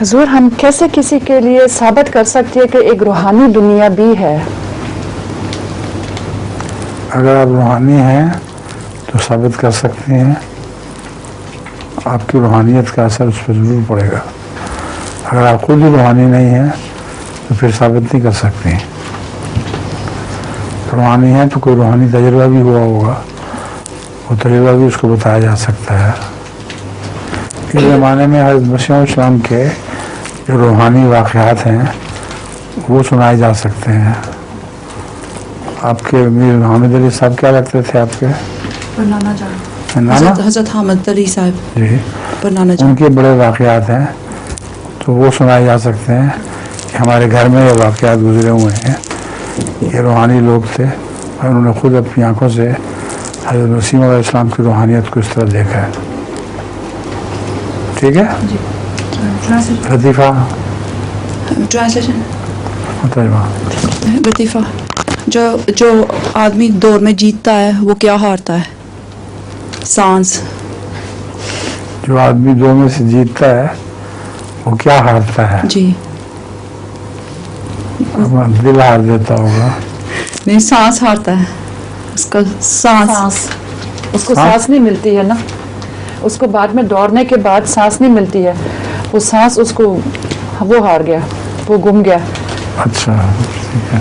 حضور ہم کیسے کسی کے لیے ثابت کر سکتے ہیں کہ ایک روحانی دنیا بھی ہے؟ اگر آپ روحانی ہیں تو ثابت کر سکتے ہیں، آپ کی روحانیت کا اثر اس پہ ضرور پڑے گا. اگر آپ خود ہی روحانی نہیں ہیں تو پھر ثابت نہیں کر سکتے ہیں. روحانی ہیں تو کوئی روحانی تجربہ بھی ہوا ہوگا، وہ تجربہ بھی اس کو بتایا جا سکتا ہے. اس زمانے میں حضرت مسیح السلام کے جو روحانی واقعات ہیں وہ سنائے جا سکتے ہیں. آپ کے میر محمد علی صاحب کیا لگتے تھے آپ کے؟ نانا جان، نانا حضرت حامد علی صاحب جی، نانا جان. ان کے بڑے واقعات ہیں تو وہ سنائے جا سکتے ہیں کہ ہمارے گھر میں یہ واقعات گزرے ہوئے ہیں، یہ روحانی لوگ تھے اور انہوں نے خود اپنی آنکھوں سے حضرت مسیح علیہ السلام کی روحانیت کو اس طرح دیکھا ہے. ٹھیک ہے. جی. لطیفہ ٹرانسلیشن. ترجمہ. لطیفہ، جو آدمی دوڑ میں جیتتا ہے وہ کیا ہارتا ہے؟ سانس. جو آدمی دو میں سے جیتتا ہے وہ کیا ہارتا ہے؟ جی. دل ہار دیتا ہوگا. نہیں، سانس ہارتا ہے. اس کا سانس اس کو سانس نہیں ملتی ہے نا، اس کو بعد میں دوڑنے کے بعد سانس نہیں ملتی ہے، وہ سانس اس کو وہ ہار گیا، وہ گم گیا. اچھا ٹھیک ہے.